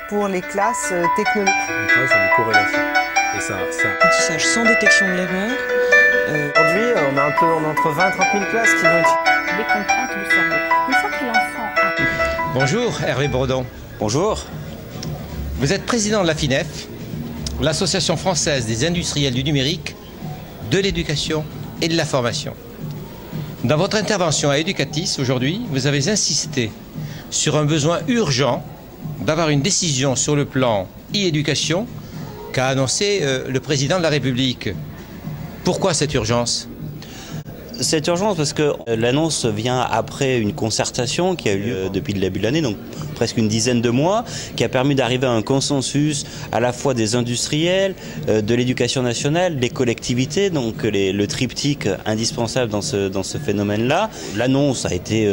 pour les classes technologiques. On travaille sur des corrélations. Et ça... Apprentissage sans détection de l'erreur. Aujourd'hui, on a entre 20 et 30 000 classes qui vont utiliser les contraintes du cerveau. Une fois que l'enfant a... Bonjour Hervé Bourdon. Bonjour. Vous êtes président de la FINEF, l'Association française des industriels du numérique, de l'éducation et de la formation. Dans votre intervention à Educatis aujourd'hui, vous avez insisté sur un besoin urgent d'avoir une décision sur le plan e-éducation qu'a annoncé le président de la République. Pourquoi cette urgence ? Cette urgence parce que l'annonce vient après une concertation qui a eu lieu depuis le début de l'année, donc presque une dizaine de mois, qui a permis d'arriver à un consensus à la fois des industriels, de l'éducation nationale, des collectivités, donc le triptyque indispensable dans ce phénomène-là. L'annonce a été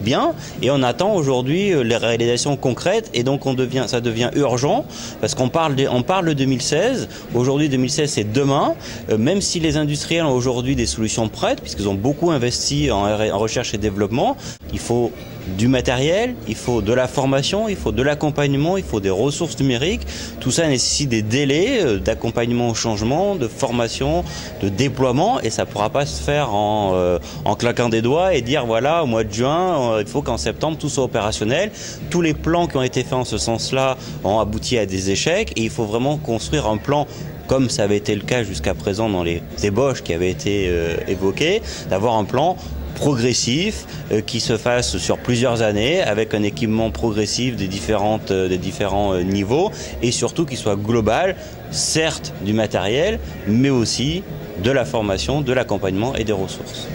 bien et on attend aujourd'hui les réalisations concrètes et donc ça devient urgent parce qu'on parle de 2016. Aujourd'hui 2016 c'est demain, même si les industriels ont aujourd'hui des solutions prêtes puisqu'ils ont beaucoup investi en recherche et développement, il faut du matériel, il faut de la formation, il faut de l'accompagnement, il faut des ressources numériques. Tout ça nécessite des délais d'accompagnement au changement, de formation, de déploiement et ça ne pourra pas se faire en claquant des doigts et dire voilà, au mois de juin, il faut qu'en septembre tout soit opérationnel. Tous les plans qui ont été faits en ce sens-là ont abouti à des échecs et il faut vraiment construire un plan comme ça avait été le cas jusqu'à présent dans les ébauches qui avaient été évoquées, d'avoir un plan progressif qui se fasse sur plusieurs années avec un équipement progressif des différents niveaux et surtout qui soit global, certes du matériel, mais aussi de la formation, de l'accompagnement et des ressources.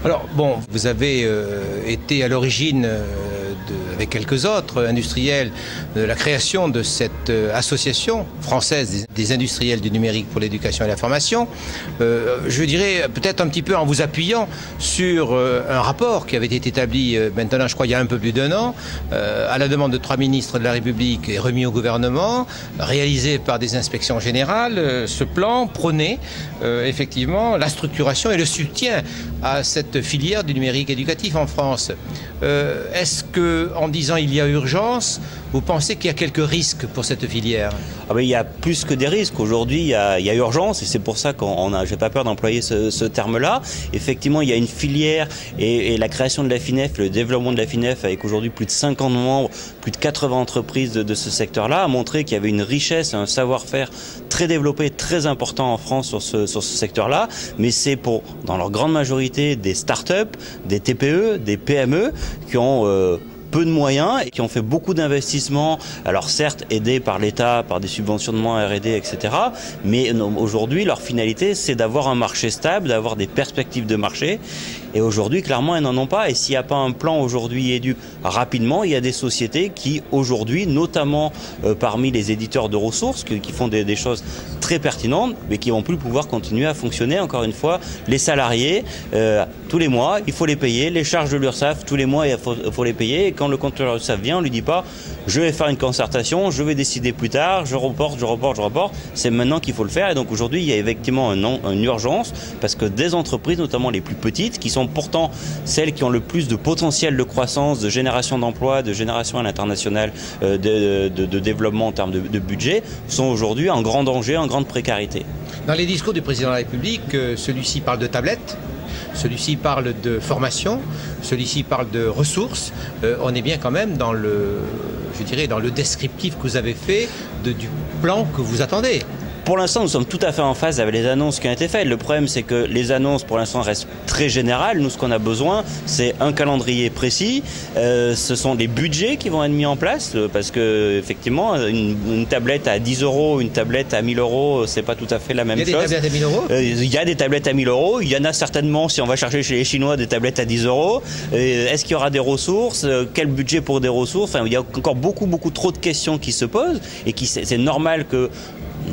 Alors bon, vous avez été à l'origine avec quelques autres industriels, de la création de cette association française des industriels du numérique pour l'éducation et la formation. Je dirais peut-être un petit peu en vous appuyant sur un rapport qui avait été établi maintenant, je crois, il y a un peu plus d'1 an, à la demande de 3 ministres de la République et remis au gouvernement, réalisé par des inspections générales. Ce plan prônait effectivement la structuration et le soutien à cette filière du numérique éducatif en France. Est-ce que, en disant il y a urgence, vous pensez qu'il y a quelques risques pour cette filière ? Il y a plus que des risques. Aujourd'hui, il y a urgence et c'est pour ça j'ai pas peur d'employer ce terme-là. Effectivement, il y a une filière et la création de la FINEF, le développement de la FINEF avec aujourd'hui plus de 50 membres, plus de 80 entreprises de ce secteur-là, a montré qu'il y avait une richesse et un savoir-faire très développé, très important en France sur ce secteur-là. Mais c'est dans leur grande majorité, des start-up, des TPE, des PME qui ont peu de moyens et qui ont fait beaucoup d'investissements, alors certes aidés par l'État, par des subventionnements R&D, etc. Mais aujourd'hui, leur finalité, c'est d'avoir un marché stable, d'avoir des perspectives de marché. Et aujourd'hui, clairement, ils n'en ont pas. Et s'il n'y a pas un plan aujourd'hui éduque rapidement, il y a des sociétés qui, aujourd'hui, notamment parmi les éditeurs de ressources, qui font des choses très pertinentes, mais qui vont plus pouvoir continuer à fonctionner. Encore une fois, les salariés, tous les mois, il faut les payer. Les charges de l'URSSAF, tous les mois, il faut les payer. Et quand le contrôleur URSSAF vient, on lui dit pas « je vais faire une concertation, je vais décider plus tard, je reporte ». C'est maintenant qu'il faut le faire. Et donc aujourd'hui, il y a effectivement une urgence parce que des entreprises, notamment les plus petites, qui sont pourtant celles qui ont le plus de potentiel de croissance, de génération d'emplois, de génération à l'international, de développement en termes de budget, sont aujourd'hui en grand danger, en grande précarité. Dans les discours du président de la République, celui-ci parle de tablettes, celui-ci parle de formation, celui-ci parle de ressources. On est bien quand même dans le descriptif que vous avez fait du plan que vous attendez. Pour l'instant, nous sommes tout à fait en phase avec les annonces qui ont été faites. Le problème, c'est que les annonces, pour l'instant, restent très générales. Nous, ce qu'on a besoin, c'est un calendrier précis. Ce sont des budgets qui vont être mis en place parce que, effectivement, une tablette à 10 €, une tablette à 1 000 €, c'est pas tout à fait la même chose. Il y a des tablettes à 1 000 €. Il y a des tablettes à 1 000 €. Il y en a certainement, si on va chercher chez les Chinois, des tablettes à 10 €. Est-ce qu'il y aura des ressources ? Quel budget pour des ressources ? Enfin, il y a encore beaucoup trop de questions qui se posent et c'est normal que,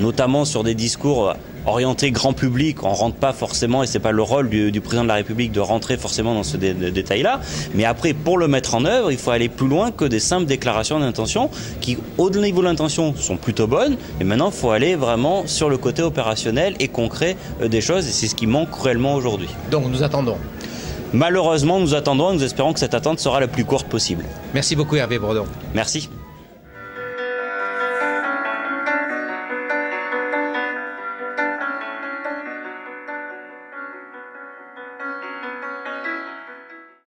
notamment sur des discours orienté grand public, on rentre pas forcément, et c'est pas le rôle du président de la République de rentrer forcément dans ce détail-là. Mais après, pour le mettre en œuvre, il faut aller plus loin que des simples déclarations d'intention qui, au niveau de l'intention, sont plutôt bonnes. Mais maintenant, il faut aller vraiment sur le côté opérationnel et concret des choses, et c'est ce qui manque cruellement aujourd'hui. Donc nous attendons. Malheureusement, nous attendons et nous espérons que cette attente sera la plus courte possible. Merci beaucoup Hervé Bourdon. Merci.